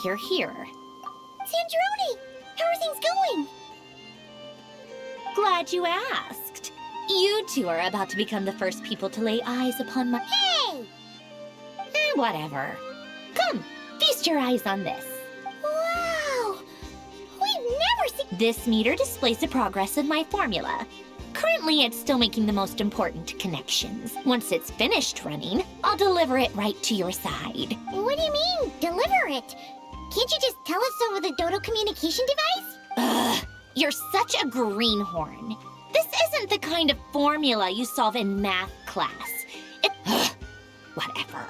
you're here. Sandrone! How are things going? Glad you asked. You two are about to become the first people to lay eyes upon my— Hey! Whatever. Come, feast your eyes on this. Wow! We've never seen— This meter displays the progress of my formula. Currently, it's still making the most important connections. Once it's finished running, I'll deliver it right to your side. What do you mean, deliver it? Can't you just tell us over the Dodo communication device? Ugh, you're such a greenhorn. This isn't the kind of formula you solve in math class. Whatever.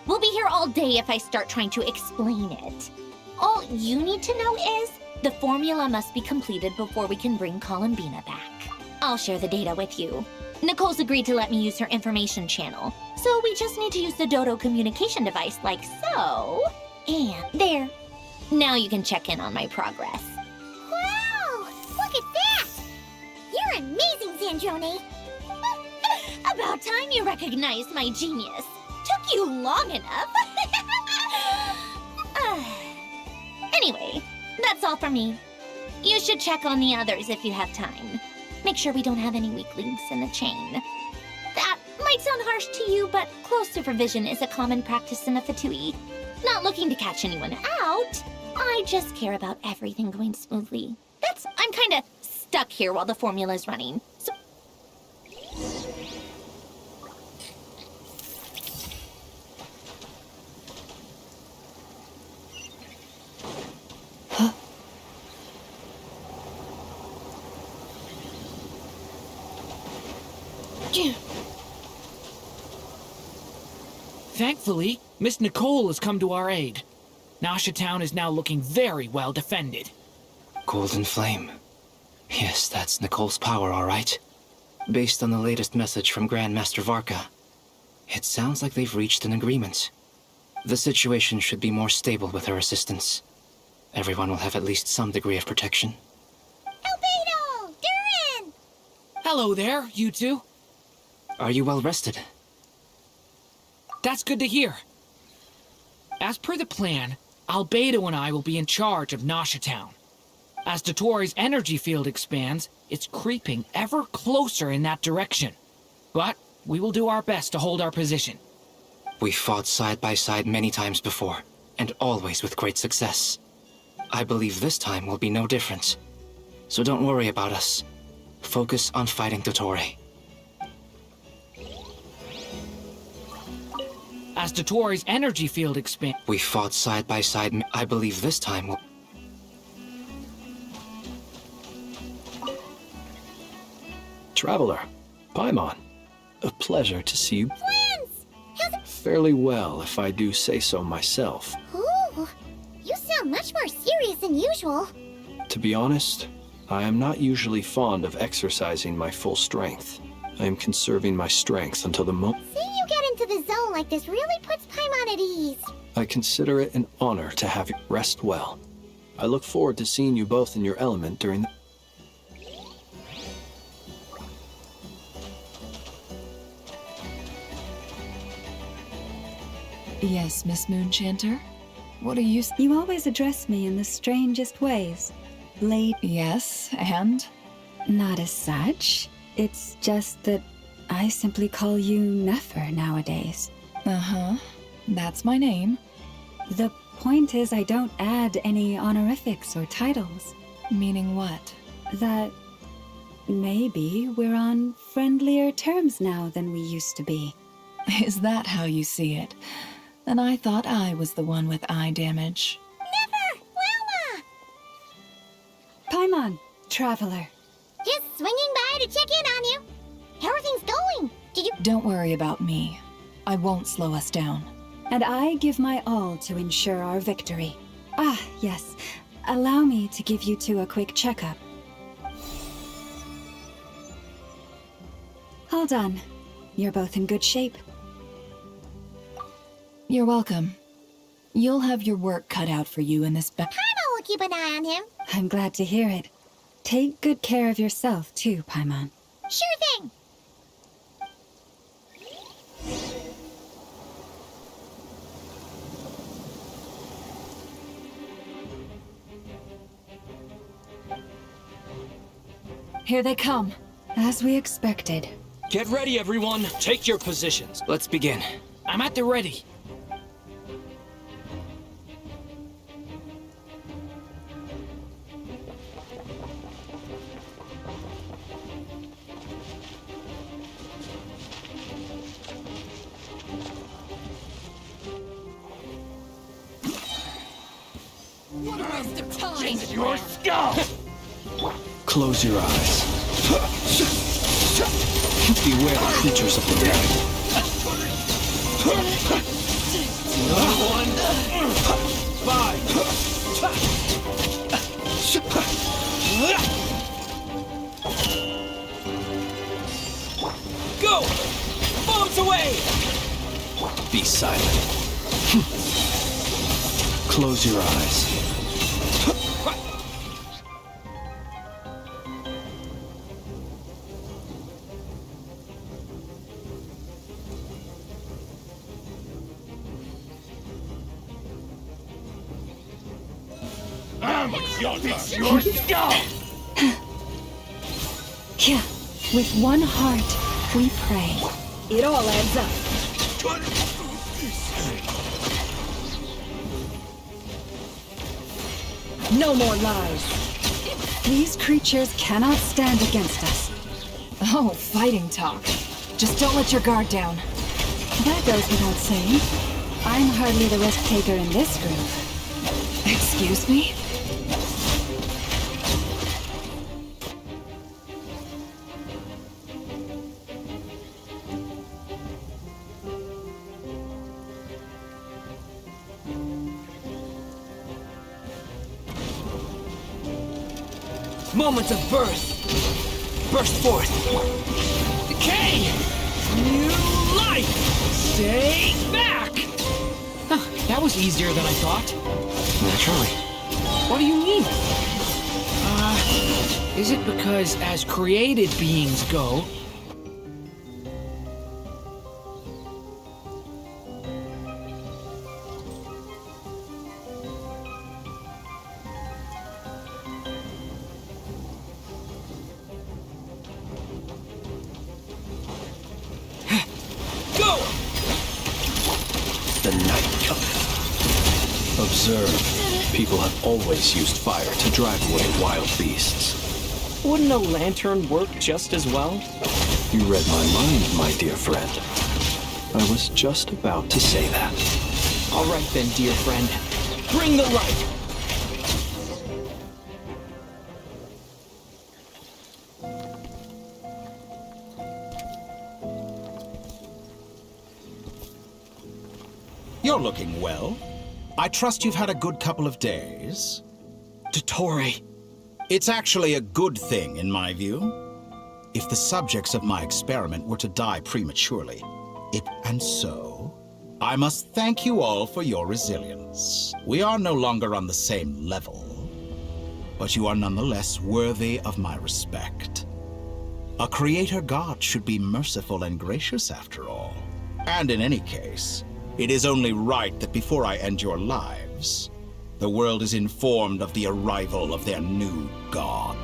We'll be here all day if I start trying to explain it. All you need to know is the formula must be completed before we can bring Columbina back. I'll share the data with you. Nicole's agreed to let me use her information channel, so we just need to use the Dodo communication device like so. And there. Now you can check in on my progress. Wow! Look at that! You're amazing, Sandrone! About time you recognized my genius. Took you long enough. Anyway, that's all for me. You should check on the others if you have time. Make sure we don't have any weak links in the chain. That might sound harsh to you, but close supervision is a common practice in the Fatui. Not looking to catch anyone out. I just care about everything going smoothly. I'm kinda stuck here while the formula's running. So Thankfully, Miss Nicole has come to our aid. Nasha Town is now looking very well defended. Golden Flame. Yes, that's Nicole's power, all right. Based on the latest message from Grandmaster Varka, it sounds like they've reached an agreement. The situation should be more stable with her assistance. Everyone will have at least some degree of protection. Albedo! Durin! Hello there, you two. Are you well rested? That's good to hear. As per the plan, Albedo and I will be in charge of Nasha Town. As Dotori's energy field expands, it's creeping ever closer in that direction. But we will do our best to hold our position. We fought side by side many times before, and always with great success. I believe this time will be no different. So don't worry about us. Focus on fighting Dotori. As Dotori's energy field expands... We fought side by side. I believe this time will... Traveler, Paimon, a pleasure to see you. Friends! How's it— Fairly well, if I do say so myself. Ooh, you sound much more serious than usual. To be honest, I am not usually fond of exercising my full strength. I am conserving my strength until the moment. Seeing you get into the zone like this really puts Paimon at ease. I consider it an honor to have you rest well. I look forward to seeing you both in your element during the... Yes, Miss Moonchanter? What are you... You always address me in the strangest ways. Late... Yes, and? Not as such. It's just that I simply call you Nefer nowadays. Uh-huh. That's my name. The point is I don't add any honorifics or titles. Meaning what? That maybe we're on friendlier terms now than we used to be. Is that how you see it? And I thought I was the one with eye damage. Never! Wilma! Paimon, traveler. Just swinging by to check in on you. How are things going? Did you— Don't worry about me. I won't slow us down. And I give my all to ensure our victory. Ah, yes. Allow me to give you two a quick checkup. All done. You're both in good shape. You're welcome. You'll have your work cut out for you in this Paimon will keep an eye on him. I'm glad to hear it. Take good care of yourself, too, Paimon. Sure thing. Here they come. As we expected. Get ready, everyone. Take your positions. Let's begin. I'm at the ready. What a waste of time! Your skull! Close your eyes. Beware the creatures of the night. One, five. Go! Bombs away! Be silent. Close your eyes. Your skull! Yeah. With one heart, we pray. It all adds up. No more lies. These creatures cannot stand against us. Oh, fighting talk. Just don't let your guard down. That goes without saying. I'm hardly the risk taker in this group. Excuse me? Moments of birth! Burst forth! Decay! New life! Stay back! Huh, that was easier than I thought. Naturally. What do you mean? Is it because as created beings go... Go! The night cometh. Observe. People have always used fire to drive away wild beasts. Wouldn't a lantern work just as well? You read my mind, my dear friend. I was just about to say that. All right then, dear friend. Bring the light! You're looking well. I trust you've had a good couple of days. Dottore. It's actually a good thing, in my view. If the subjects of my experiment were to die prematurely, and so, I must thank you all for your resilience. We are no longer on the same level, but you are nonetheless worthy of my respect. A creator god should be merciful and gracious after all. And in any case, it is only right that before I end your lives, the world is informed of the arrival of their new god.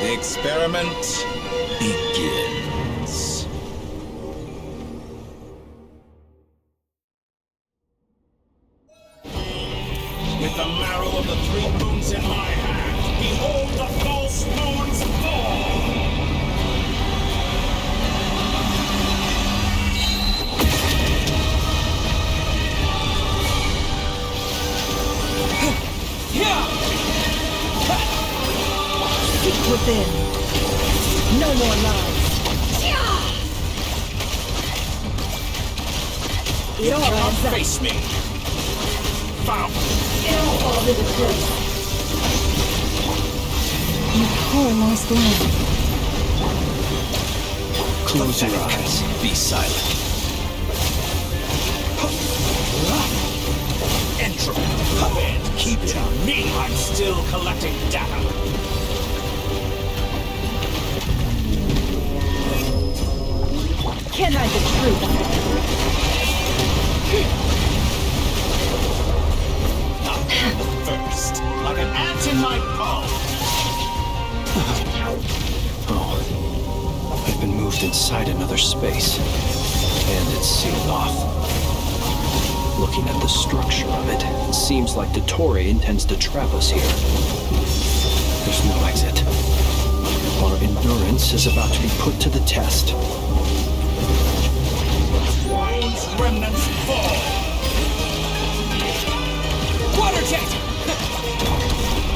The experiment begins. With the marrow of the 3 moons in my hand, behold the false moons fall! Seek within. No more lies. It all adds up. Face me! Foul! It all falls into place. You poor lost lamb. Close your eyes. Be silent. Entropy! And keep it on me! I'm still collecting data. Can't hide the truth. First, like an ant in my palm. Oh. I've been moved inside another space. And it's sealed off. Looking at the structure of it, it seems like Dottore intends to trap us here. There's no exit. Our endurance is about to be put to the test. Wounds remnants fall. Water jet!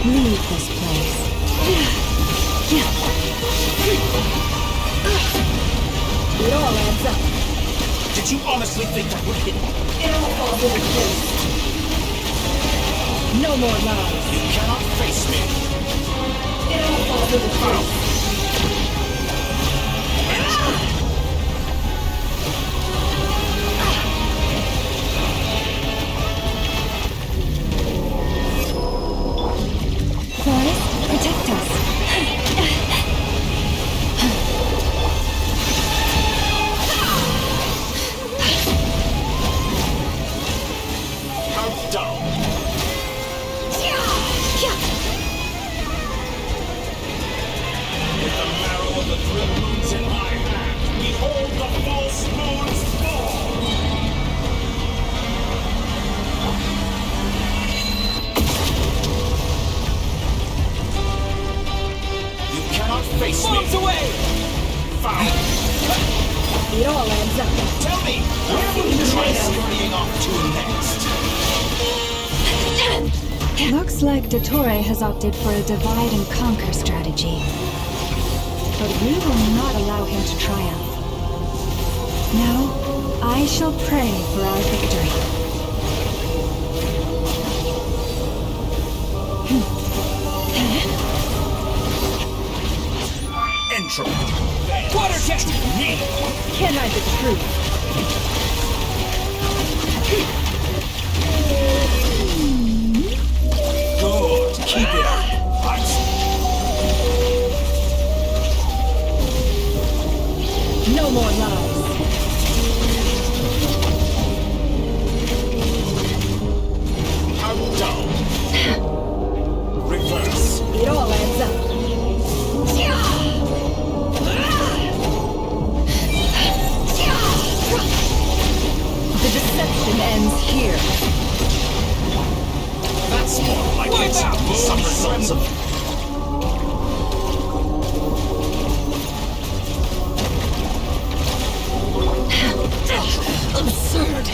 Leave this place. It all adds up. Did you honestly think that would hit me? It all falls into place. No more lies. You cannot face me. It all falls into place. Forest, protect us. How dull. With the marrow of the 3 moons in my hand, behold the false moons fall. You cannot face me. Bombs away! Foul. It all adds up. Tell me, where will you try scurrying off to next? Looks like Dottore has opted for a divide and conquer strategy. But we will not allow him to triumph. No, I shall pray for our victory. Entropy. Water jet! Me. Can't hide the truth. Good. Keep it up. No more lies. How dull. Reverse. It all adds up. The deception ends here. That's more like it. Some results of... Absurd.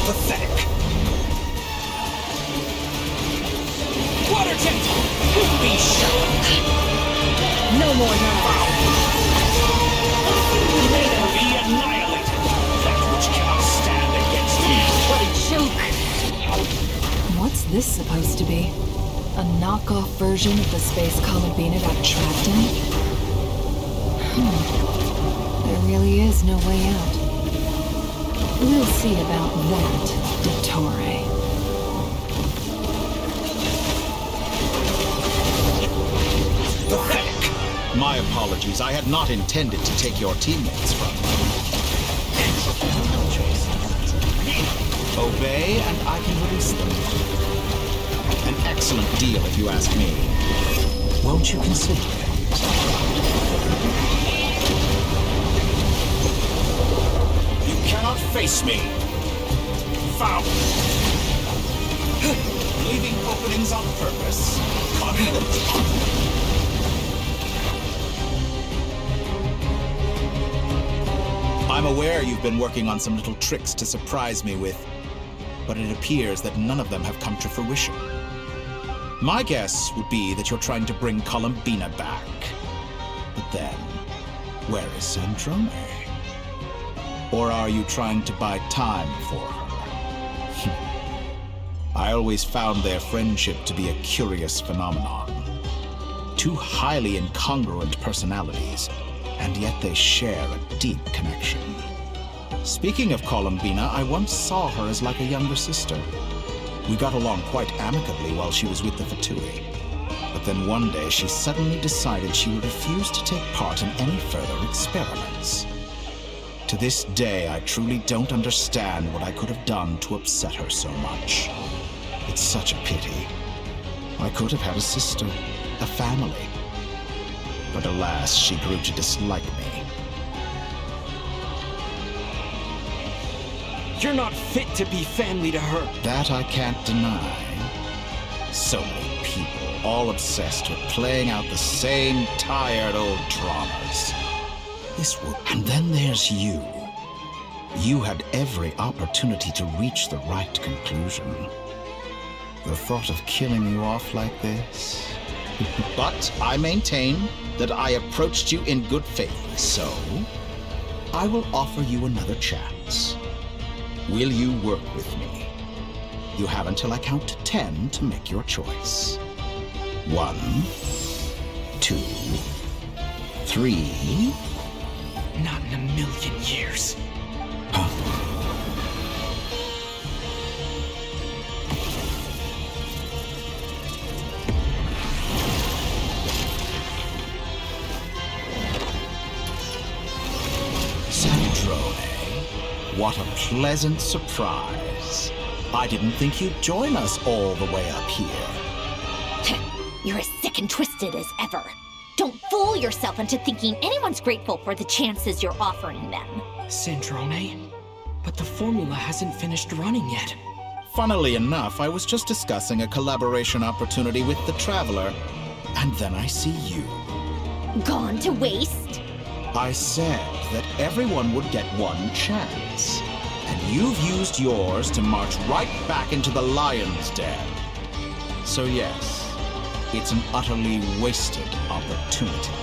Pathetic. Water jet! Be shot. No more lies. Be annihilated. That which cannot stand against me. What a joke. What's this supposed to be? A knockoff version of the space Columbina got trapped in? There really is no way out. We'll see about that, Dottore. Pathetic. My apologies. I had not intended to take your teammates from you. Obey, and I can release them. An excellent deal, if you ask me. Won't you consider it? You cannot face me. Foul. Leaving openings on purpose. Confident. I'm aware you've been working on some little tricks to surprise me with, but it appears that none of them have come to fruition. My guess would be that you're trying to bring Columbina back. But then, where is Sandrone? Or are you trying to buy time for her? I always found their friendship to be a curious phenomenon. Two highly incongruent personalities, and yet they share a deep connection. Speaking of Columbina, I once saw her as like a younger sister. We got along quite amicably while she was with the Fatui. But then one day she suddenly decided she would refuse to take part in any further experiments. To this day, I truly don't understand what I could have done to upset her so much. It's such a pity. I could have had a sister, a family. But alas, she grew to dislike me. You're not fit to be family to her. That I can't deny. So many people, all obsessed with playing out the same tired old dramas. And then there's you. You had every opportunity to reach the right conclusion. The thought of killing you off like this? But I maintain that I approached you in good faith, so I will offer you another chance. Will you work with me? You have until I count to 10 to make your choice. 1, 2, 3. Not in a million years. Huh? Sandrone, what a pleasant surprise. I didn't think you'd join us all the way up here. You're as sick and twisted as ever. Don't fool yourself into thinking anyone's grateful for the chances you're offering them. Sandrone? But the formula hasn't finished running yet. Funnily enough, I was just discussing a collaboration opportunity with the Traveler, and then I see you. Gone to waste? I said that everyone would get one chance, and you've used yours to march right back into the lion's den. So yes, it's an utterly wasted opportunity.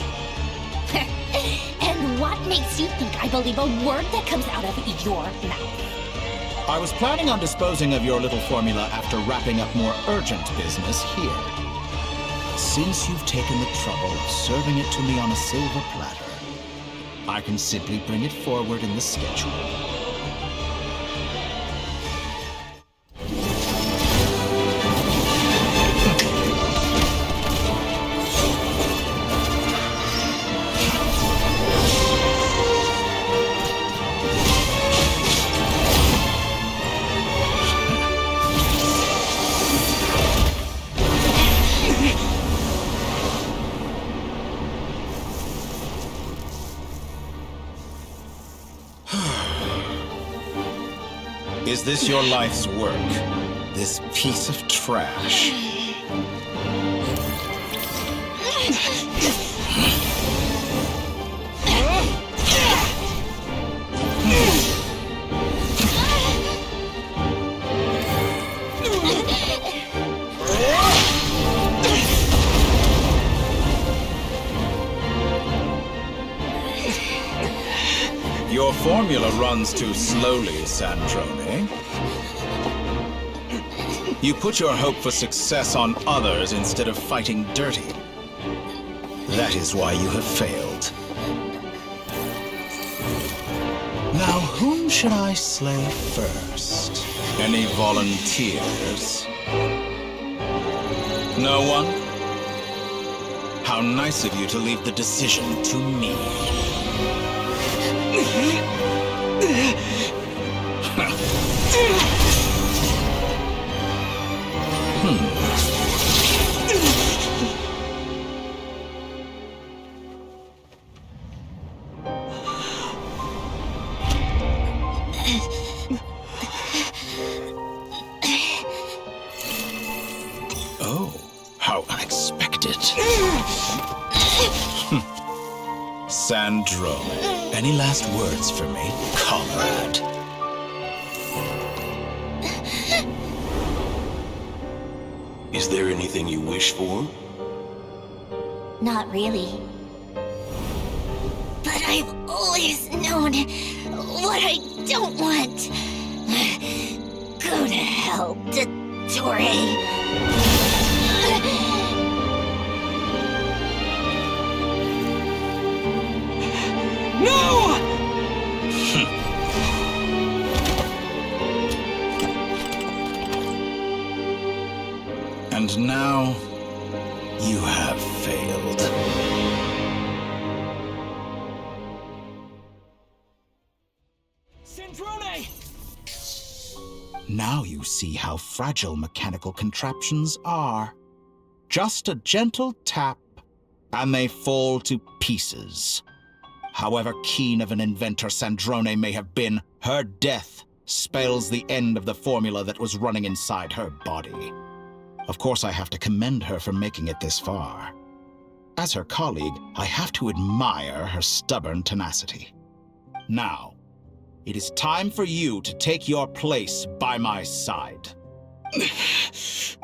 And what makes you think I believe a word that comes out of your mouth? I was planning on disposing of your little formula after wrapping up more urgent business here. Since you've taken the trouble of serving it to me on a silver platter, I can simply bring it forward in the schedule. Is this your life's work? This piece of trash? Your formula runs too slowly, Sandrone. You put your hope for success on others instead of fighting dirty. That is why you have failed. Now, whom should I slay first? Any volunteers? No one? How nice of you to leave the decision to me. Sandrone, any last words for me, comrade? Is there anything you wish for? Not really. But I've always known what I don't want. Go to hell, Dottore. No! And now, you have failed. Sandrone! Now you see how fragile mechanical contraptions are. Just a gentle tap, and they fall to pieces. However keen of an inventor Sandrone may have been, her death spells the end of the formula that was running inside her body. Of course, I have to commend her for making it this far. As her colleague, I have to admire her stubborn tenacity. Now, it is time for you to take your place by my side.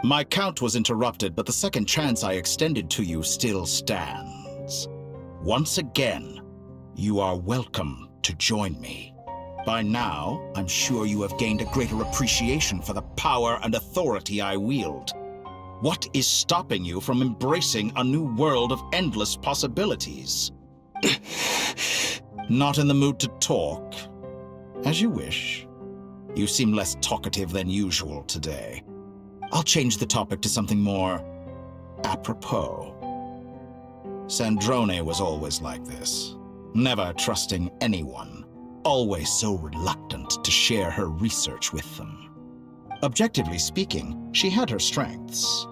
My count was interrupted, but the second chance I extended to you still stands. Once again, you are welcome to join me. By now, I'm sure you have gained a greater appreciation for the power and authority I wield. What is stopping you from embracing a new world of endless possibilities? Not in the mood to talk? As you wish. You seem less talkative than usual today. I'll change the topic to something more apropos. Sandrone was always like this, never trusting anyone, always so reluctant to share her research with them. Objectively speaking, she had her strengths.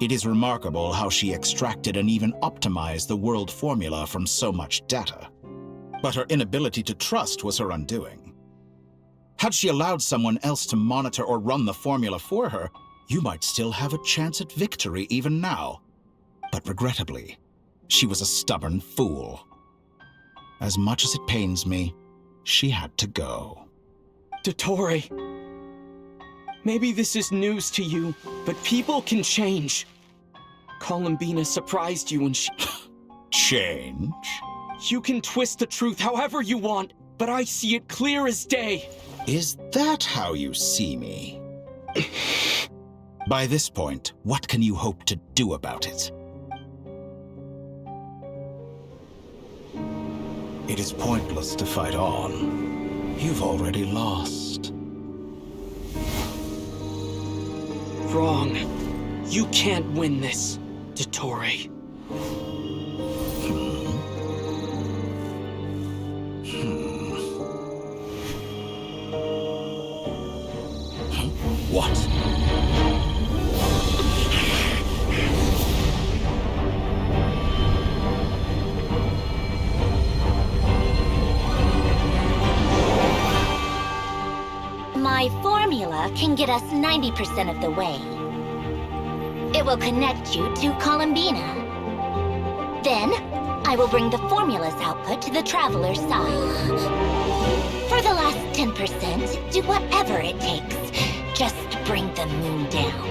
It is remarkable how she extracted and even optimized the world formula from so much data. But her inability to trust was her undoing. Had she allowed someone else to monitor or run the formula for her, you might still have a chance at victory even now. But regrettably, she was a stubborn fool. As much as it pains me, she had to go. Dottore, maybe this is news to you, but people can change. Columbina surprised you when she... Change? You can twist the truth however you want, but I see it clear as day. Is that how you see me? By this point, what can you hope to do about it? It is pointless to fight on. You've already lost. Wrong. You can't win this, Dottore. What? My formula can get us 90% of the way. It will connect you to Columbina. Then, I will bring the formula's output to the Traveler's side. For the last 10%, do whatever it takes. Just bring the moon down.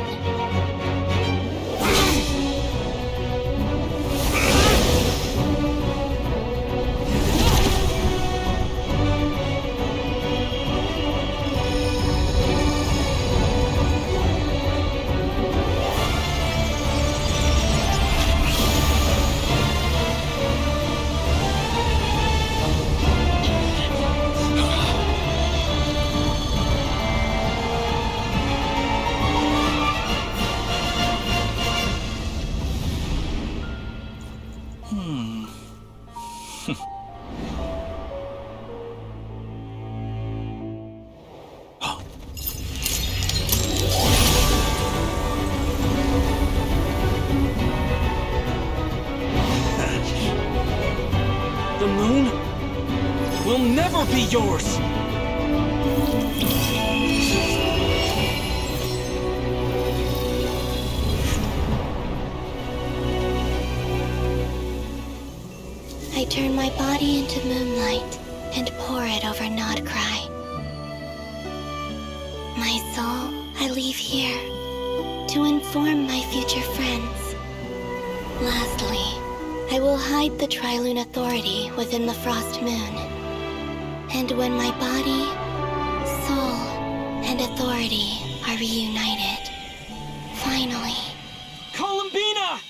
The moon will never be yours! I I turn my body into moonlight and pour it over Nodcry. My soul I leave here to inform my future friends. Lastly, I will hide the Trilune Authority within the Frost Moon. And when my body, soul, and authority are reunited, finally... Columbina!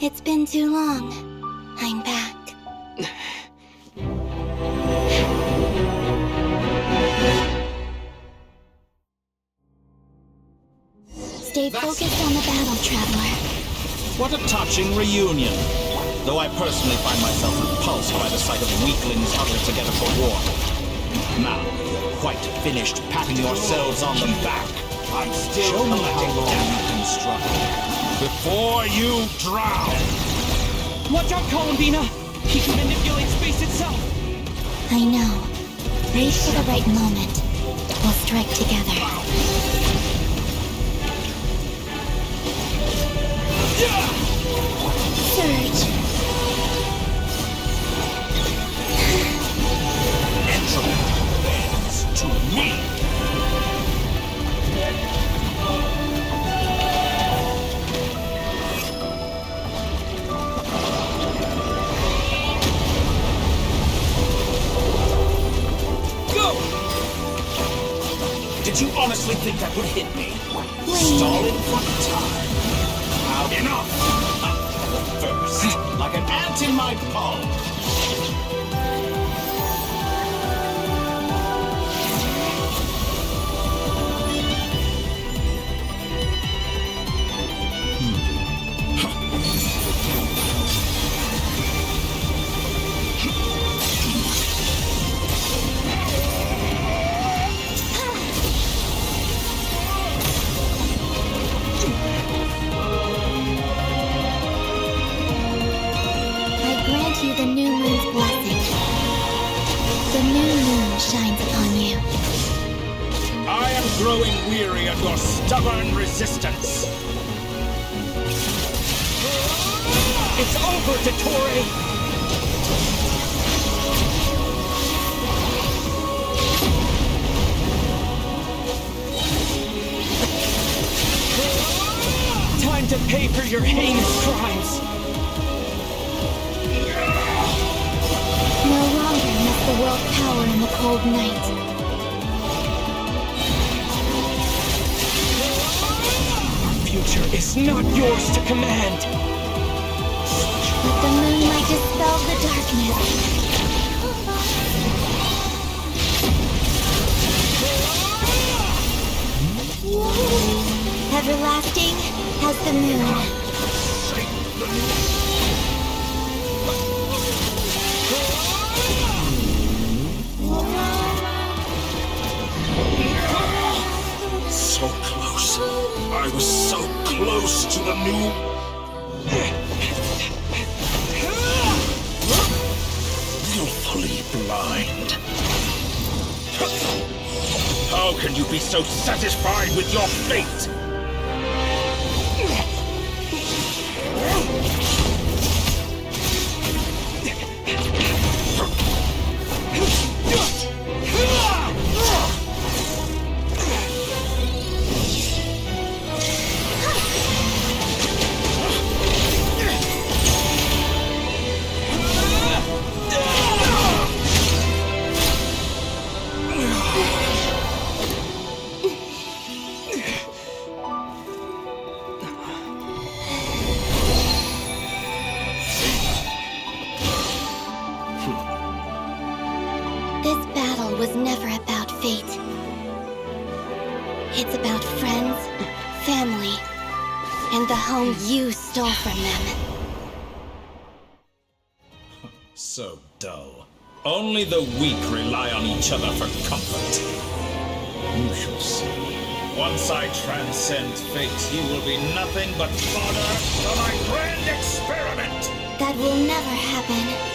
It's been too long. I'm back. Stay focused on the battle, Traveler. What a touching reunion. Though I personally find myself repulsed by the sight of weaklings huddled together for war. Now, you're quite finished patting yourselves on the back. I'm still collecting damn you can struggle. Before you drown! Watch out, Columbina! He can manipulate space itself! I know. Wait for the right moment. We'll strike together. Surge. Entropy bends to me! Did you honestly think that would hit me? Stalling for time. Now enough! First, like an ant in my palm. The new moon's blessing. The new moon shines upon you. I am growing weary of your stubborn resistance. It's over, Dottore! Time to pay for your heinous crimes! No longer must the world cower in the cold night. Our future is not yours to command! Let the moonlight dispel the darkness. Everlasting as the moon. So close. I was so close to the new... Willfully blind. How can you be so satisfied with your fate? It's about friends, family, and the home you stole from them. So dull. Only the weak rely on each other for comfort. You shall see. Once I transcend fate, you will be nothing but fodder for my grand experiment! That will never happen.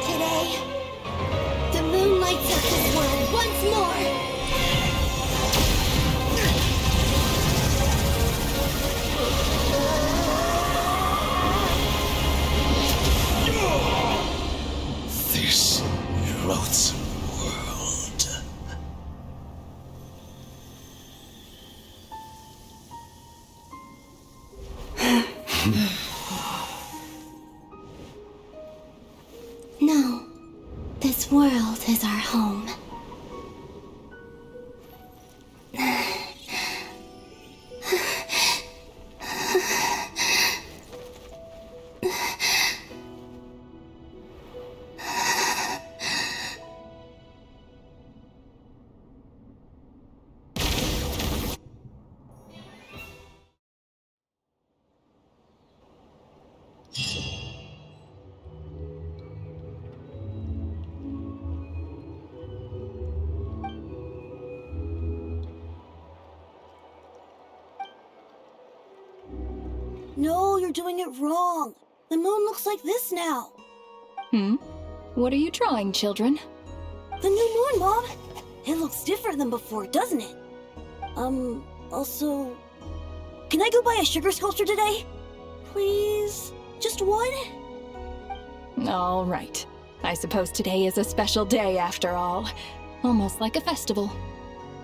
Today, the moon lights up this world once more. This loathsome world. No, this world is our home. No, you're doing it wrong. The moon looks like this now. What are you drawing, children? The new moon, Mom. It looks different than before, doesn't it? Also, can I go buy a sugar sculpture today? Please? Just one? All right. I suppose today is a special day after all. Almost like a festival.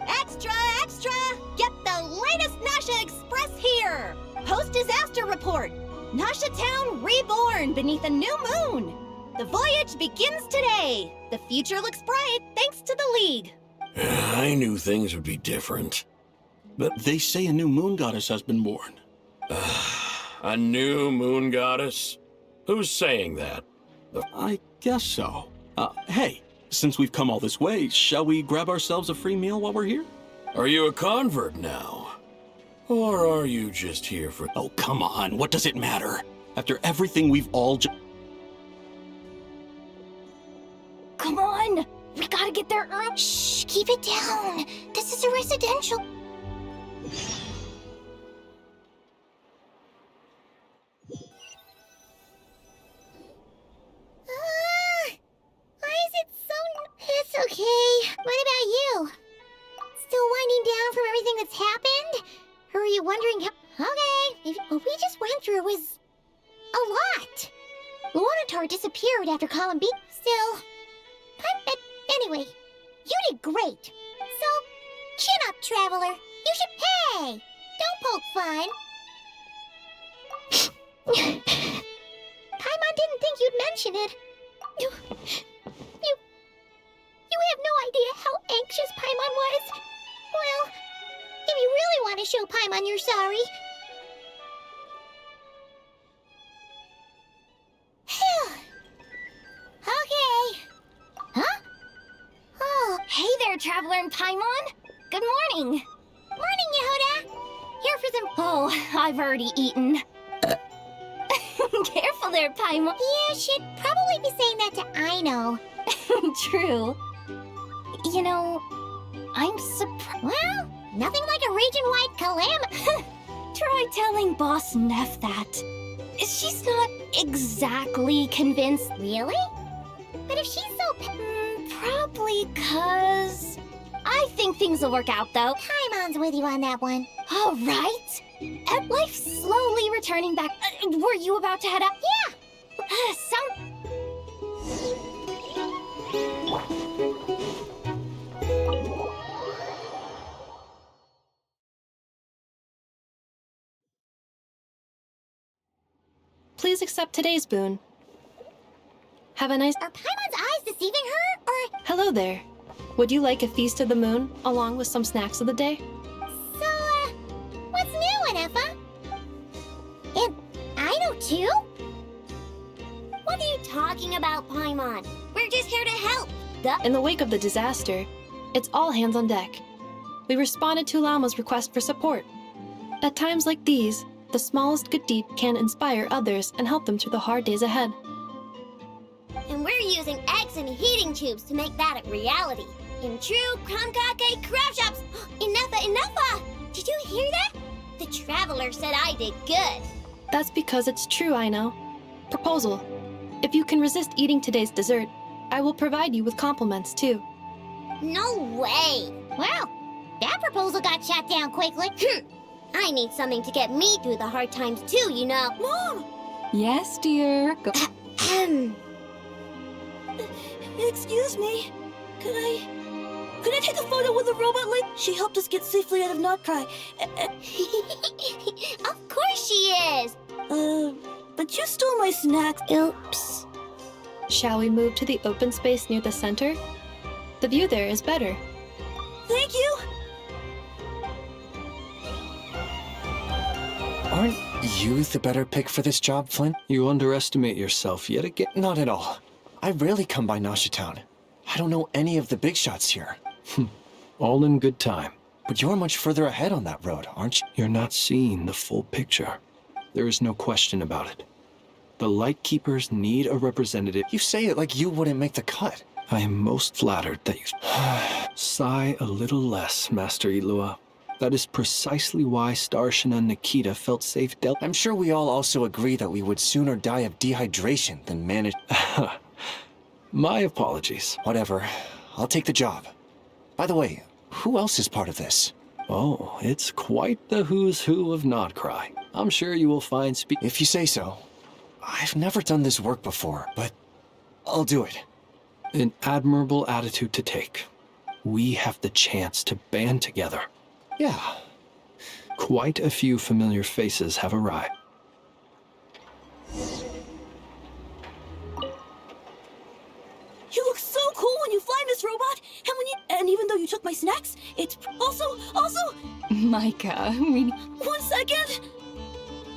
Extra, extra! Get the latest Nasha Express here! Post-disaster report! Nasha Town reborn beneath a new moon! The voyage begins today! The future looks bright thanks to the League! I knew things would be different. But they say a new moon goddess has been born. A new moon goddess? Who's saying that? I guess so. Hey, since we've come all this way, shall we grab ourselves a free meal while we're here? Are you a convert now? Or are you just here for... Oh, come on. What does it matter? After everything we've all Come on! We gotta get there early! Shh, keep it down. This is a residential. Why is it so... It's okay. What about you? Still winding down from everything that's happened? Or are you wondering how... Okay, what we just went through was... a lot. Lunatar disappeared after Colin beat... Still... Anyway, you did great. So, chin up, Traveler. You should pay. Don't poke fun. Paimon didn't think you'd mention it. You have no idea how anxious Paimon was. Well, if you really want to show Paimon you're sorry... Okay. Huh? Oh. Hey there, Traveler and Paimon! Good morning! Morning, Yehuda. Here for some... Oh, I've already eaten. Careful there, Paimon. Yeah, she'd probably be saying that to Aino. True. You know, I'm surprised. Well, nothing like a region-wide calamity. Try telling Boss Neff that. She's not exactly convinced. Really? But if she's so... Probably 'cause... I I think things will work out, though. Paimon's with you on that one. All right. And life slowly returning back. Were you about to head out? Yeah. Please accept today's boon. Have a nice... Are Paimon's eyes deceiving her, or...? Hello there. Would you like a feast of the moon, along with some snacks of the day? So, what's new, Anefa? And I know too? What are you talking about, Paimon? We're just here to help. In the wake of the disaster, it's all hands on deck. We responded to Lama's request for support. At times like these, the smallest good deed can inspire others and help them through the hard days ahead. And we're using eggs and heating tubes to make that a reality. In true Kankake crab shops. Enough! Did you hear that? The traveler said I did good. That's because it's true, I know. Proposal. If you can resist eating today's dessert, I will provide you with compliments, too. No way. Well, that proposal got shot down quickly. I need something to get me through the hard times, too, you know. Mom! Yes, dear. Go. Excuse me. Could I take a photo with the robot lady? She helped us get safely out of Notcry. Of course she is. But you stole my snacks. Oops. Shall we move to the open space near the center? The view there is better. Thank you. Aren't you the better pick for this job, Flynn? You underestimate yourself yet again. Not at all. I rarely come by Nasha Town. I don't know any of the big shots here. All in good time. But you're much further ahead on that road, aren't you? You're not seeing the full picture. There is no question about it. The Lightkeepers need a representative. You say it like you wouldn't make the cut. I am most flattered that you... Sigh a little less, Master Ilua. That is precisely why Starshina and Nikita felt safe I'm sure we all also agree that we would sooner die of dehydration than manage... My apologies. Whatever. I'll take the job. By the way, who else is part of this? Oh, it's quite the who's who of Notcry. I'm sure you will find If you say so. I've never done this work before, but I'll do it. An admirable attitude to take. We have the chance to band together. Yeah. Quite a few familiar faces have arrived. You look so cool when you fly, Miss Robot. And even though you took my snacks, it's also... Micah, One second.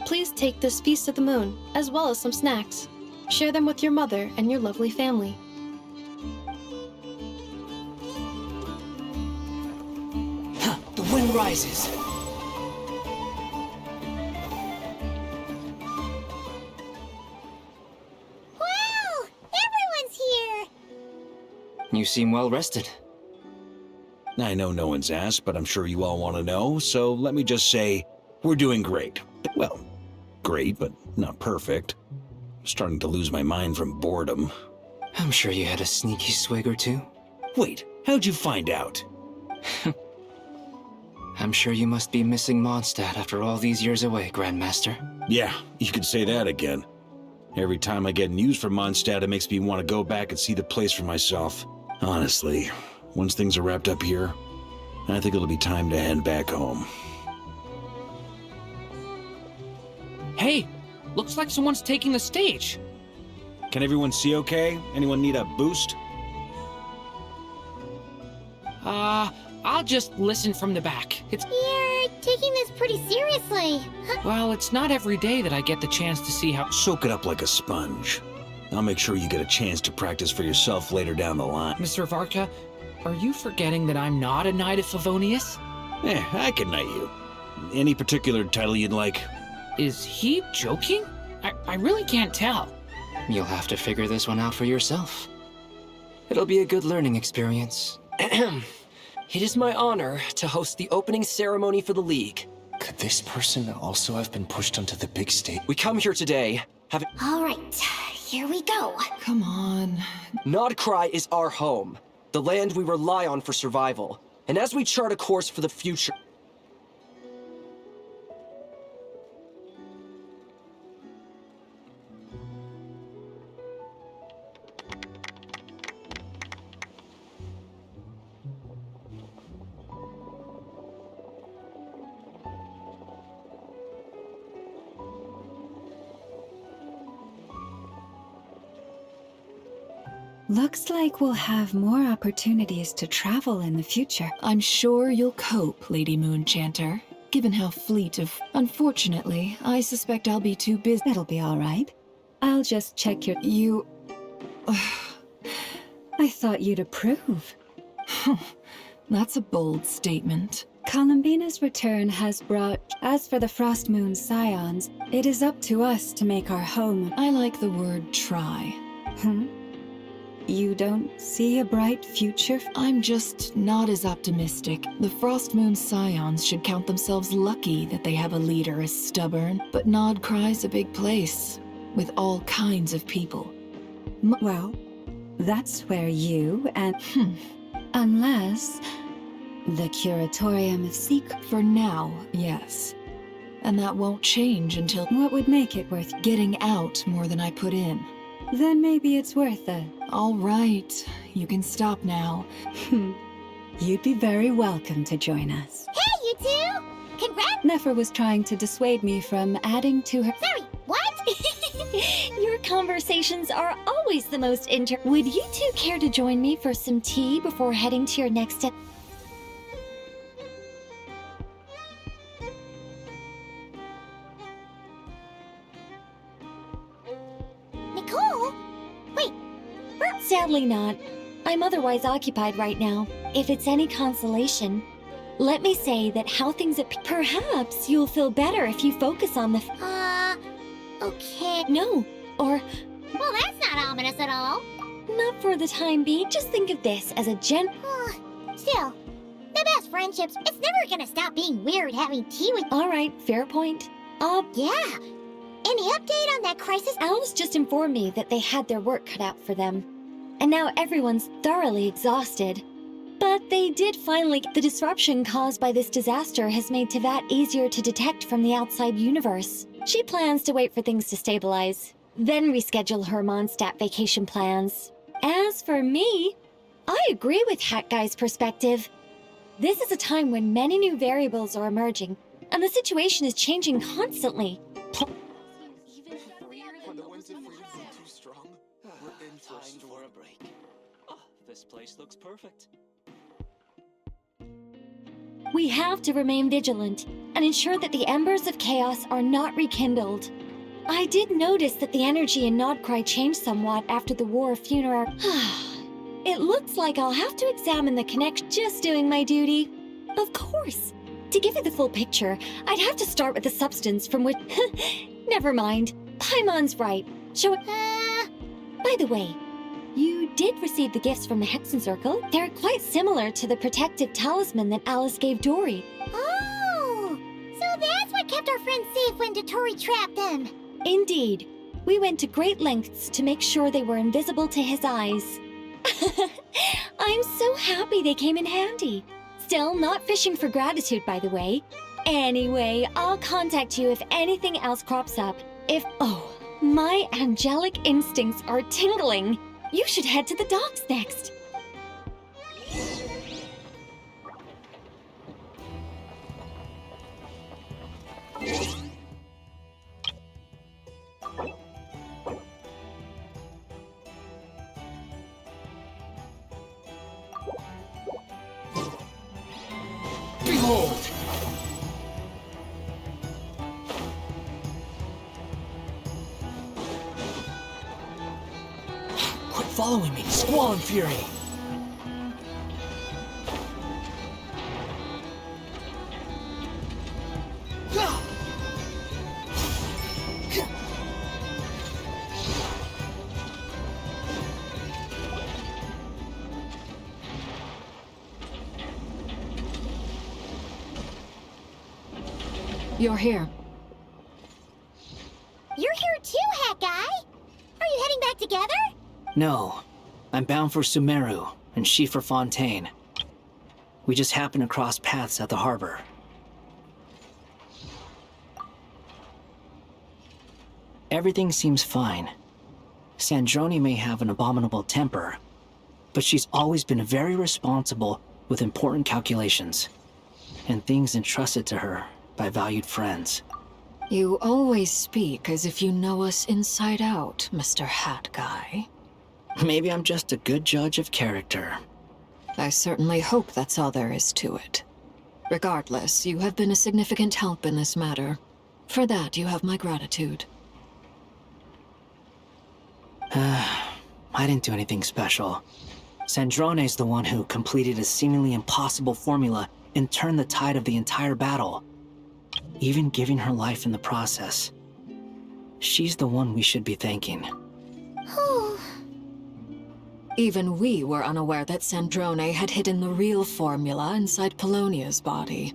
Please take this feast of the moon, as well as some snacks. Share them with your mother and your lovely family. The wind rises. Wow! Everyone's here! You seem well rested. I know no one's asked, but I'm sure you all want to know, so let me just say, we're doing great. Well, great, but not perfect. I'm starting to lose my mind from boredom. I'm sure you had a sneaky swig or two. Wait, how'd you find out? I'm sure you must be missing Mondstadt after all these years away, Grandmaster. Yeah, you could say that again. Every time I get news from Mondstadt, it makes me want to go back and see the place for myself. Honestly, once things are wrapped up here, I think it'll be time to head back home. Hey, looks like someone's taking the stage. Can everyone see okay? Anyone need a boost? I'll just listen from the back. You're taking this pretty seriously. Huh? Well, it's not every day that I get the chance to see how... Soak it up like a sponge. I'll make sure you get a chance to practice for yourself later down the line. Mr. Varka, are you forgetting that I'm not a Knight of Favonius? I can knight you. Any particular title you'd like? Is he joking? I really can't tell. You'll have to figure this one out for yourself. It'll be a good learning experience. It is my honor to host the opening ceremony for the League. Could this person also have been pushed onto the big stage? We come here today, All right, here we go. Come on. Nodcry is our home, the land we rely on for survival. And as we chart a course for the future... Looks like we'll have more opportunities to travel in the future. I'm sure you'll cope, Lady Moonchanter, given how fleet of... Unfortunately, I suspect I'll be too busy. It'll be all right. I'll just check your... You... I thought you'd approve. That's a bold statement. Columbina's return has brought... As for the Frost Moon Scions, it is up to us to make our home. I like the word try. You don't see a bright future? I'm just not as optimistic. The Frost Moon Scions should count themselves lucky that they have a leader as stubborn, but Nod Cry's a big place, with all kinds of people. Well, that's where you and... Unless... The Curatorium of Secret. For now, yes. And that won't change until... What would make it worth... Getting out more than I put in. Then maybe it's worth it. All right, you can stop now. You'd be very welcome to join us. Hey, you two! Congrats! Nefer was trying to dissuade me from adding to her... Sorry, what? Your conversations are always the most Would you two care to join me for some tea before heading to your next step? Nicole? Wait. Sadly not. I'm otherwise occupied right now. If it's any consolation, let me say that how things perhaps you'll feel better if you focus on the Okay. No, or... Well, that's not ominous at all. Not for the time being. Just think of this as a Still, the best friendships, it's never gonna stop being weird having tea with... Alright, fair point. Yeah. Any update on that crisis? Alice just informed me that they had their work cut out for them. And now everyone's thoroughly exhausted. But they did finally... The disruption caused by this disaster has made Tevat easier to detect from the outside universe. She plans to wait for things to stabilize, then reschedule her Mondstadt vacation plans. As for me, I agree with Hat Guy's perspective. This is a time when many new variables are emerging, and the situation is changing constantly. This place looks perfect. We have to remain vigilant and ensure that the embers of chaos are not rekindled. I did notice that the energy in Nodcry changed somewhat after the War of Funerar. It looks like I'll have to examine the connection. Just doing my duty. Of course. To give you the full picture, I'd have to start with the substance from which... Never mind. Paimon's right. Show it... By the way, you did receive the gifts from the Hexen Circle. They're quite similar to the protective talisman that Alice gave Dory. Oh! So that's what kept our friends safe when Dotori trapped them. Indeed. We went to great lengths to make sure they were invisible to his eyes. I'm so happy they came in handy. Still, not fishing for gratitude, by the way. Anyway, I'll contact you if anything else crops up. Oh, my angelic instincts are tingling. You should head to the docks next. Behold! Quit following me, Squall and Fury! You're here. You're here too, Hat Guy! Are you heading back together? No. I'm bound for Sumeru, and she for Fontaine. We just happened to cross paths at the harbor. Everything seems fine. Sandrone may have an abominable temper, but she's always been very responsible with important calculations, and things entrusted to her by valued friends. You always speak as if you know us inside out, Mr. Hat Guy. Maybe I'm just a good judge of character. I certainly hope that's all there is to it. Regardless, you have been a significant help in this matter. For that, you have my gratitude. I didn't do anything special. Sandrone's the one who completed a seemingly impossible formula and turned the tide of the entire battle, even giving her life in the process. She's the one we should be thanking. Even we were unaware that Sandrone had hidden the real formula inside Polonia's body.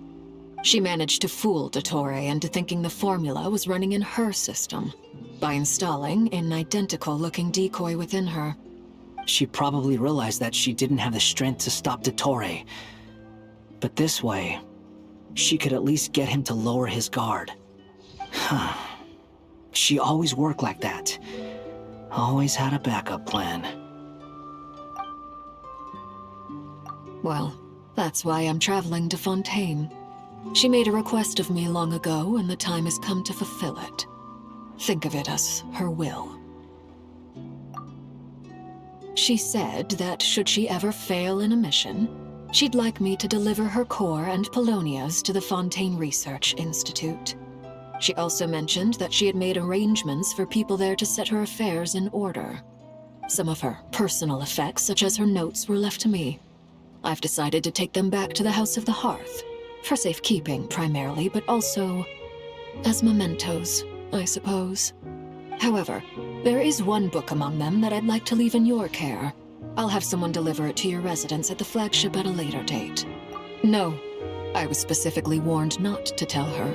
She managed to fool Dottore into thinking the formula was running in her system by installing an identical-looking decoy within her. She probably realized that she didn't have the strength to stop Dottore. But this way, she could at least get him to lower his guard. She always worked like that. Always had a backup plan. Well, that's why I'm traveling to Fontaine. She made a request of me long ago, and the time has come to fulfill it. Think of it as her will. She said that should she ever fail in a mission, she'd like me to deliver her core and Polonia's to the Fontaine Research Institute. She also mentioned that she had made arrangements for people there to set her affairs in order. Some of her personal effects, such as her notes, were left to me. I've decided to take them back to the House of the Hearth, for safekeeping primarily, but also as mementos, I suppose. However, there is one book among them that I'd like to leave in your care. I'll have someone deliver it to your residence at the flagship at a later date. No, I was specifically warned not to tell her.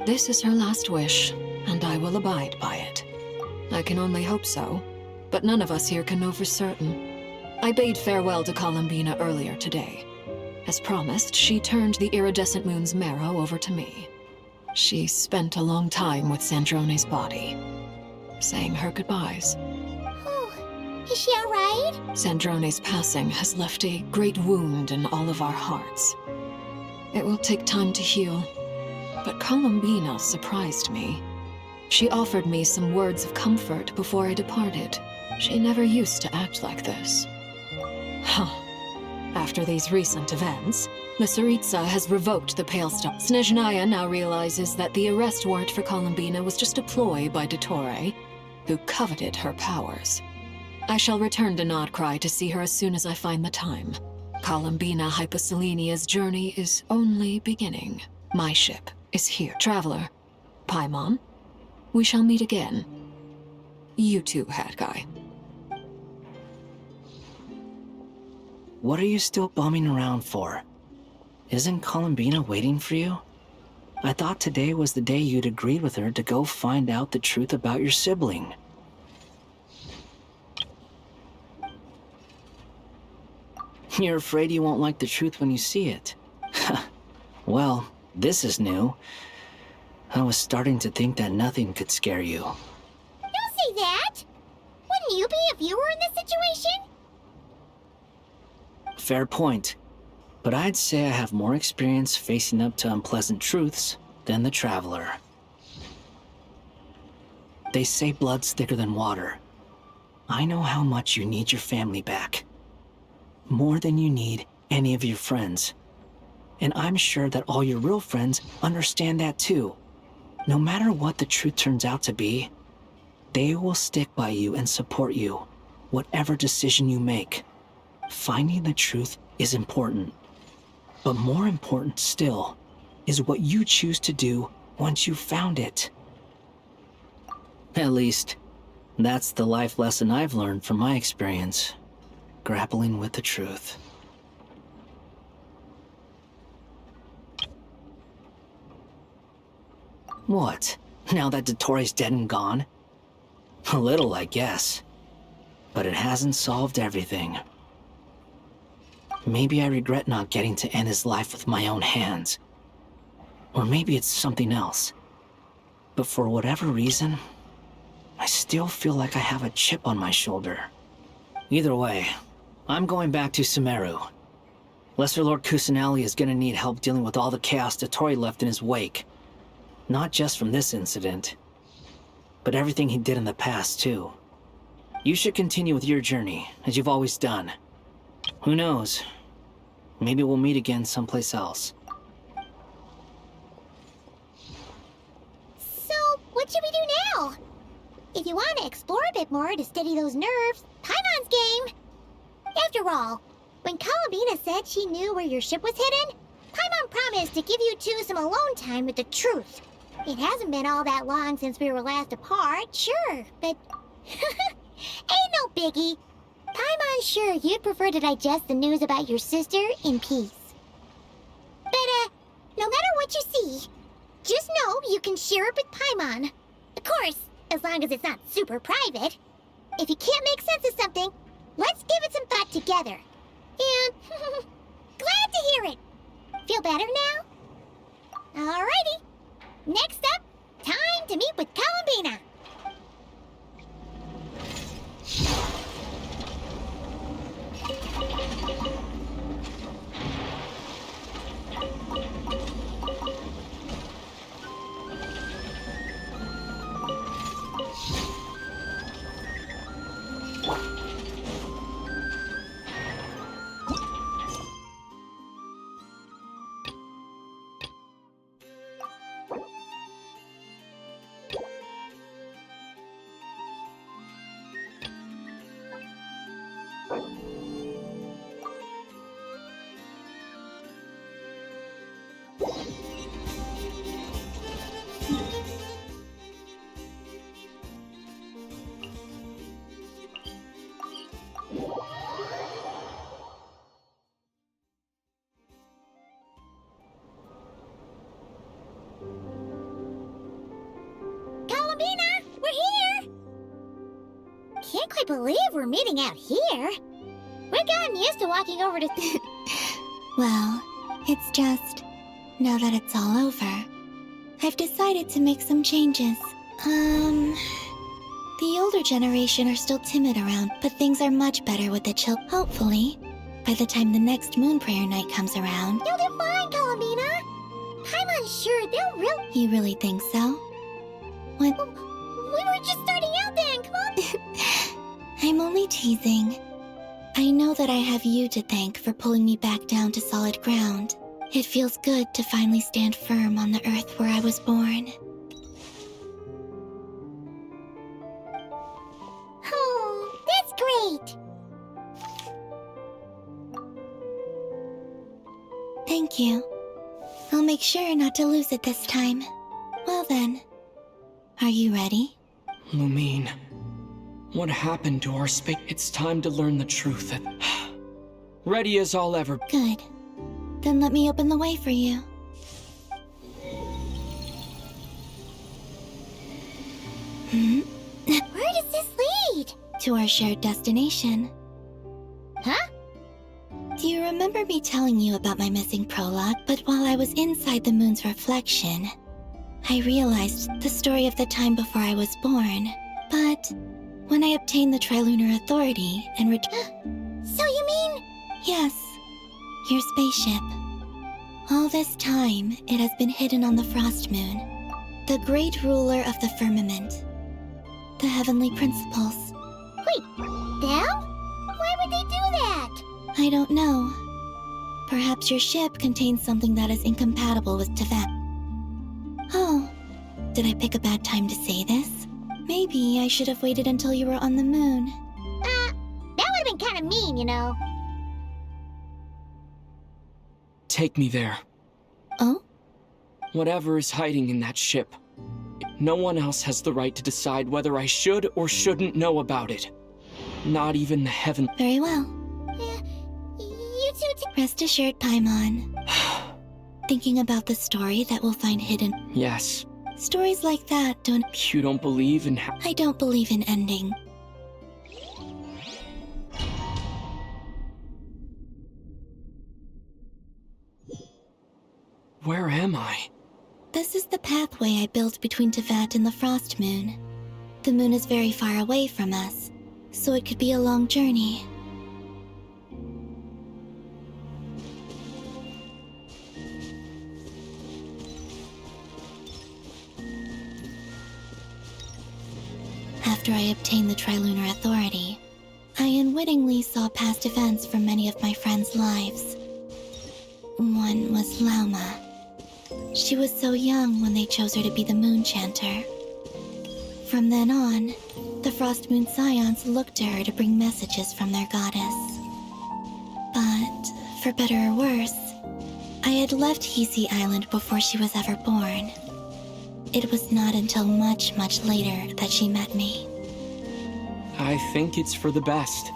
This is her last wish, and I will abide by it. I can only hope so, but none of us here can know for certain. I bade farewell to Columbina earlier today. As promised, she turned the iridescent moon's marrow over to me. She spent a long time with Sandrone's body, saying her goodbyes. Oh, is she alright? Sandrone's passing has left a great wound in all of our hearts. It will take time to heal, but Columbina surprised me. She offered me some words of comfort before I departed. She never used to act like this. Huh. After these recent events, the Tsaritsa has revoked the Pale Star. Snezhnaya now realizes that the arrest warrant for Columbina was just a ploy by Dottore, who coveted her powers. I shall return to Nodcry to see her as soon as I find the time. Columbina Hyposelenia's journey is only beginning. My ship is here. Traveler, Paimon, we shall meet again. You too, Hat Guy. What are you still bumming around for? Isn't Columbina waiting for you? I thought today was the day you'd agreed with her to go find out the truth about your sibling. You're afraid you won't like the truth when you see it. Well, this is new. I was starting to think that nothing could scare you. Don't say that! Wouldn't you be if you were in this situation? Fair point. But I'd say I have more experience facing up to unpleasant truths than the Traveler. They say blood's thicker than water. I know how much you need your family back. More than you need any of your friends. And I'm sure that all your real friends understand that too. No matter what the truth turns out to be, they will stick by you and support you, whatever decision you make. Finding the truth is important. But more important still is what you choose to do once you've found it. At least, that's the life lesson I've learned from my experience, grappling with the truth. What? Now that Dottore's dead and gone? A little, I guess. But it hasn't solved everything. Maybe I regret not getting to end his life with my own hands. Or maybe it's something else. But for whatever reason, I still feel like I have a chip on my shoulder. Either way, I'm going back to Sumeru. Lesser Lord Kusanali is gonna need help dealing with all the chaos Dotori left in his wake. Not just from this incident, but everything he did in the past, too. You should continue with your journey, as you've always done. Who knows? Maybe we'll meet again someplace else. So, what should we do now? If you want to explore a bit more to steady those nerves, Paimon's game! After all, when Columbina said she knew where your ship was hidden, Paimon promised to give you two some alone time with the truth. It hasn't been all that long since we were last apart, sure, but... ain't no biggie. Paimon's sure you'd prefer to digest the news about your sister in peace. But, no matter what you see, just know you can share it with Paimon. Of course, as long as it's not super private. If you can't make sense of something, let's give it some thought together. And glad to hear it. Feel better now? Alrighty. Next up, time to meet with Columbina. Can't quite believe we're meeting out here. We've gotten used to walking over to... Well, it's just... now that it's all over, I've decided to make some changes. The older generation are still timid around, but things are much better with the chill. Hopefully, by the time the next moon prayer night comes around... You'll do fine, Columbina. Paimon's sure they'll really... You really think so? What? We were just starting out then, come on! I'm only teasing. I know that I have you to thank for pulling me back down to solid ground. It feels good to finally stand firm on the earth where I was born. Oh, that's great! Thank you. I'll make sure not to lose it this time. Well then, are you ready? Lumine, what happened to our space? It's time to learn the truth. Ready as I'll ever. Good. Then let me open the way for you. Where does this lead? To our shared destination. Huh? Do you remember me telling you about my missing prologue? But while I was inside the moon's reflection, I realized the story of the time before I was born. But when I obtained the Trilunar Authority and So you mean... Yes, your spaceship. All this time, it has been hidden on the Frost Moon, the great ruler of the firmament, the heavenly principles. Wait, them? Why would they do that? I don't know. Perhaps your ship contains something that is incompatible with Tibet. Oh, did I pick a bad time to say this? Maybe I should have waited until you were on the moon. That would have been kind of mean, you know. Take me there. Oh? Whatever is hiding in that ship. No one else has the right to decide whether I should or shouldn't know about it. Not even the heaven. Very well. You two... Rest assured, Paimon. Thinking about the story that we'll find hidden. Yes. Stories like that don't... You don't believe in I don't believe in ending. Where am I? This is the pathway I built between Teyvat and the Frost Moon. The moon is very far away from us, so it could be a long journey. After I obtained the Trilunar Authority, I unwittingly saw past events from many of my friends' lives. One was Lauma. She was so young when they chose her to be the Moon Chanter. From then on, the Frost Moon Scions looked to her to bring messages from their goddess. But, for better or worse, I had left Hisi Island before she was ever born. It was not until much, much later that she met me. I think it's for the best.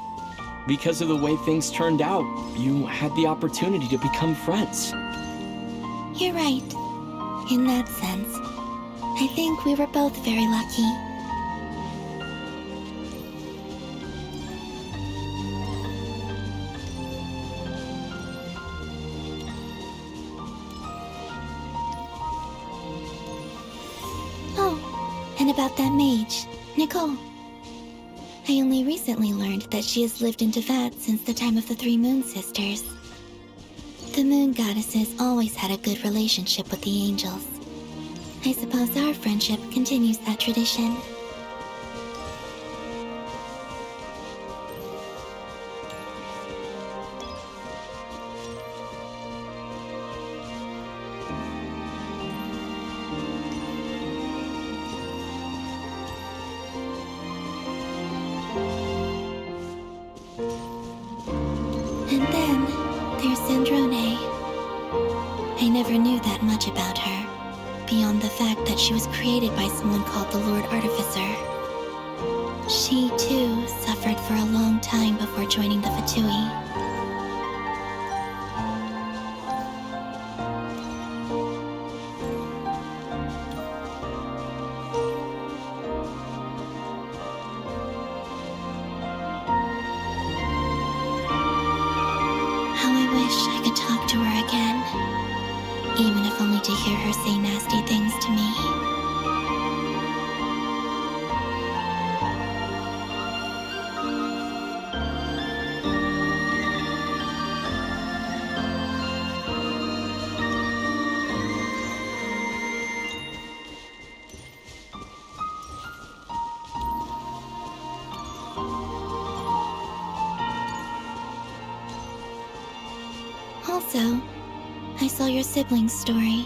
Because of the way things turned out, you had the opportunity to become friends. You're right. In that sense, I think we were both very lucky. Oh, and about that mage, Nicole. I only recently learned that she has lived in Teyvat since the time of the Three Moon Sisters. The Moon Goddesses always had a good relationship with the angels. I suppose our friendship continues that tradition. And then, there's Sandrone. I never knew that much about her, beyond the fact that she was created by someone called the Lord Artificer. She, too, suffered for a long time before joining the Fatui. To her again, even if only to hear her say nasty things to me. Also, I saw your siblings' story.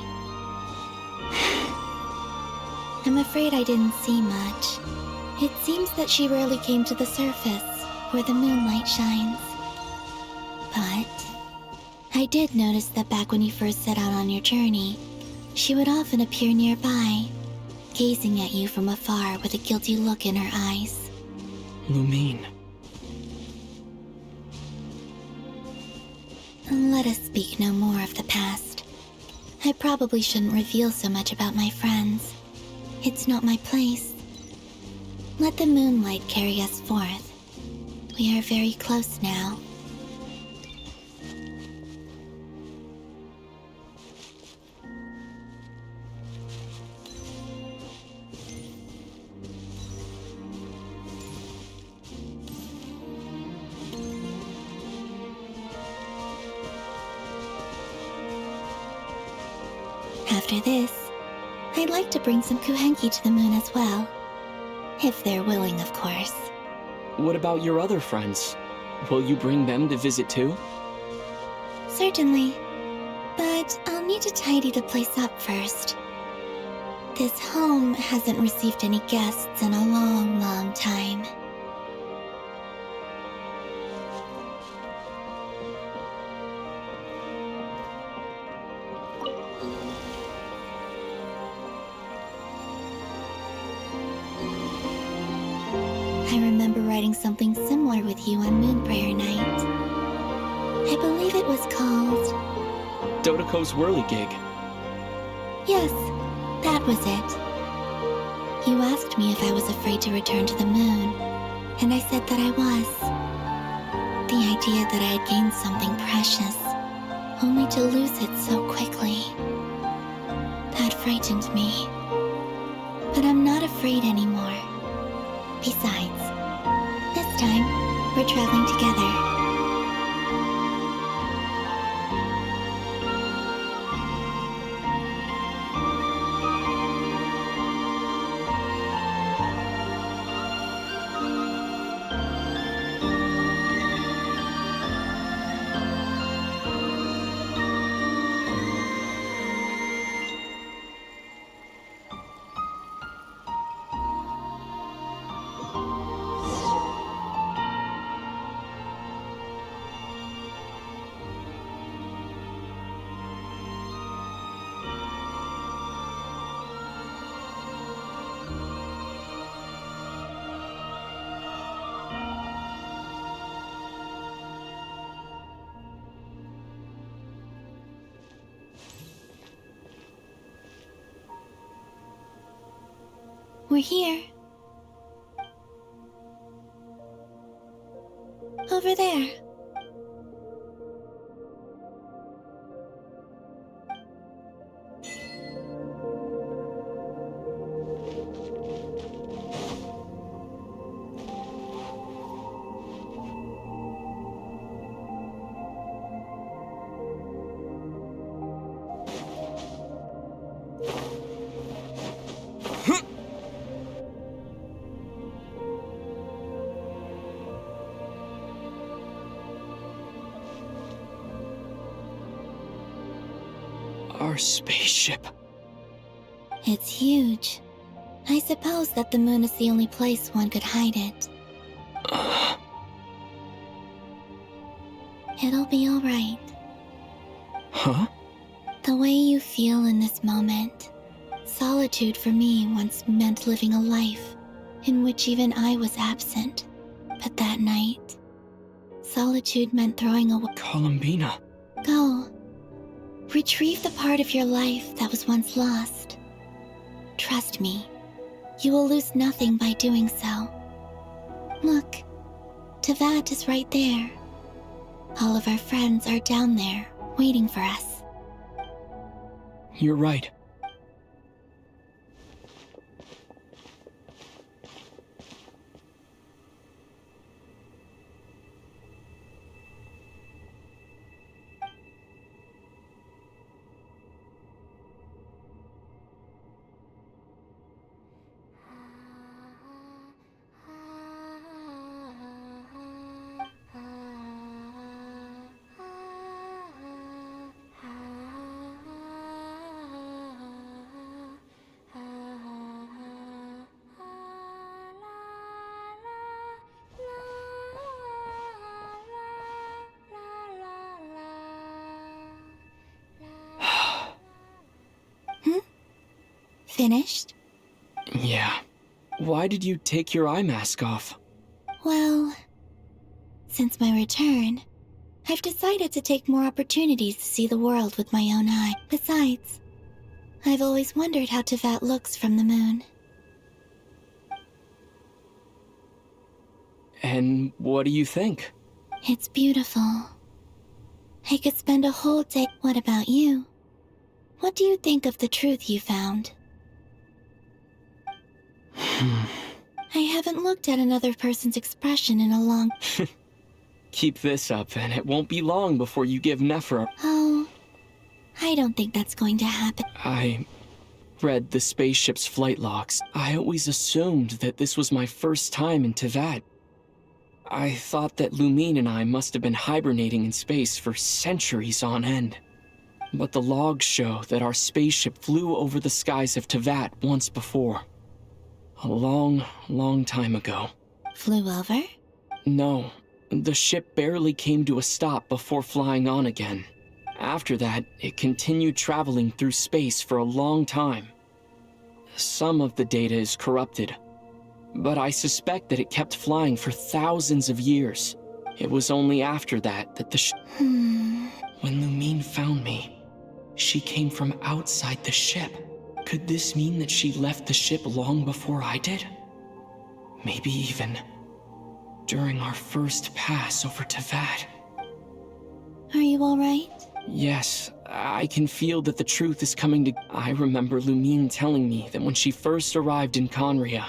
I'm afraid I didn't see much. It seems that she rarely came to the surface, where the moonlight shines. But I did notice that back when you first set out on your journey, she would often appear nearby, gazing at you from afar with a guilty look in her eyes. Lumine. Let us speak no more of the past. I probably shouldn't reveal so much about my friends. It's not my place. Let the moonlight carry us forth. We are very close now. After this, I'd like to bring some Kuhenki to the moon as well. If they're willing, of course. What about your other friends? Will you bring them to visit too? Certainly. But I'll need to tidy the place up first. This home hasn't received any guests in a long, long time. I remember writing something similar with you on Moon Prayer Night. I believe it was called... Dodoko's Whirligig. Yes, that was it. You asked me if I was afraid to return to the moon, and I said that I was. The idea that I had gained something precious, only to lose it so quickly. That frightened me. But I'm not afraid anymore. Besides, this time, we're traveling together. We're here. Over there. Our spaceship. It's huge. I suppose that the moon is the only place one could hide it. It'll be all right. Huh? The way you feel in this moment. Solitude for me once meant living a life in which even I was absent. But that night, solitude meant throwing away. Columbina. Go. Retrieve the part of your life that was once lost. Trust me, you will lose nothing by doing so. Look, Tevat is right there. All of our friends are down there, waiting for us. You're right. Finished? Yeah. Why did you take your eye mask off? Well, since my return, I've decided to take more opportunities to see the world with my own eye. Besides, I've always wondered how Tevat looks from the moon. And what do you think? It's beautiful. I could spend a whole day. What about you? What do you think of the truth you found? I haven't looked at another person's expression in a long... Keep this up, and it won't be long before you give Nephra... Oh, I don't think that's going to happen. I read the spaceship's flight logs. I always assumed that this was my first time in Tevat. I thought that Lumine and I must have been hibernating in space for centuries on end. But the logs show that our spaceship flew over the skies of Tevat once before. A long, long time ago. Flew over? No. The ship barely came to a stop before flying on again. After that, it continued traveling through space for a long time. Some of the data is corrupted, but I suspect that it kept flying for thousands of years. It was only after that that the When Lumine found me, she came from outside the ship. Could this mean that she left the ship long before I did? Maybe even during our first pass over Tevat. Are you all right? Yes, I can feel that the truth is coming to... I remember Lumine telling me that when she first arrived in Conria.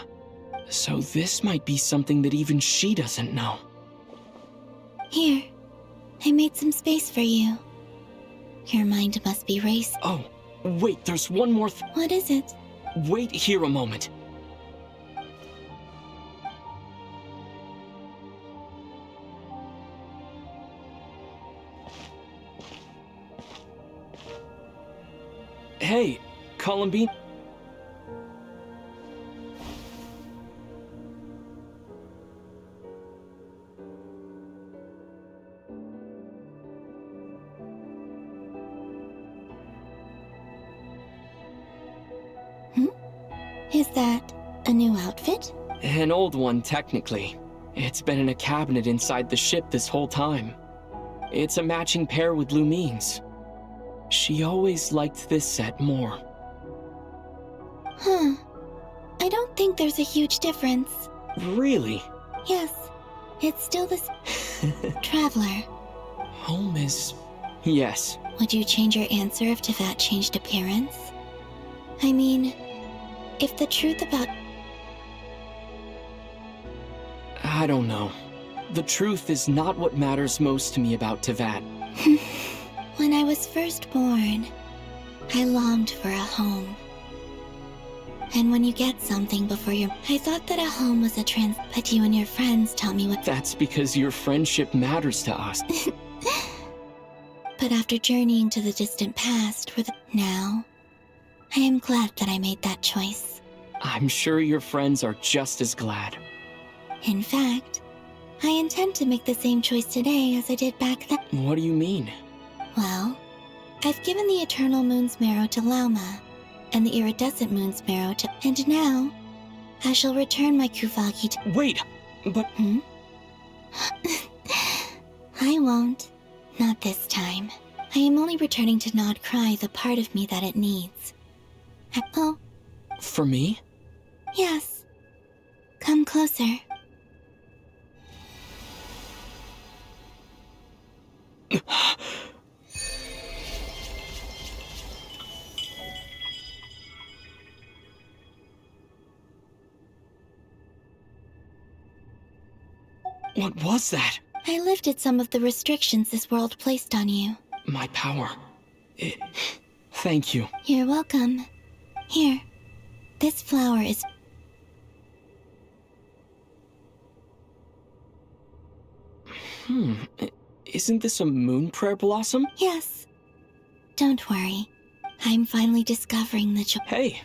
So this might be something that even she doesn't know. Here, I made some space for you. Your mind must be racing. Oh, wait, there's one more What is it? Wait here a moment. Hey, Columbine. Is that a new outfit? An old one, technically. It's been in a cabinet inside the ship this whole time. It's a matching pair with Lumine's. She always liked this set more. Huh. I don't think there's a huge difference. Really? Yes. It's still this... Traveler. Home is... Yes. Would you change your answer if Tevat changed appearance? I mean, if the truth about... I don't know. The truth is not what matters most to me about Tevat. When I was first born, I longed for a home. And when you get something before you're... I thought that a home was a but you and your friends tell me what... That's because your friendship matters to us. But after journeying to the distant past, now, I am glad that I made that choice. I'm sure your friends are just as glad. In fact, I intend to make the same choice today as I did back then. What do you mean? Well, I've given the Eternal Moon's Marrow to Lauma, and the Iridescent Moon's Marrow to... And now, I shall return my Kuvagi to... Wait, but... I won't. Not this time. I am only returning to Nod Cry the part of me that it needs. Oh. For me? Yes. Come closer. What was that? I lifted some of the restrictions this world placed on you. My power. Thank you. You're welcome. Here. This flower is... Isn't this a moon prayer blossom? Yes. Don't worry. I'm finally discovering the joy. Hey,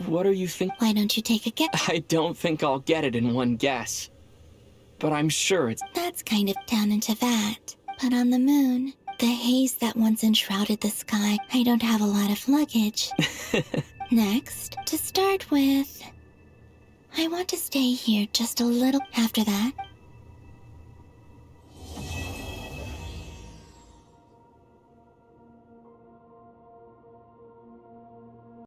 what are you thinking? Why don't you take a guess? I don't think I'll get it in one guess. But I'm sure it's... That's kind of down into that. But on the moon, the haze that once enshrouded the sky, I don't have a lot of luggage. Next, to start with, I want to stay here just a little. After that,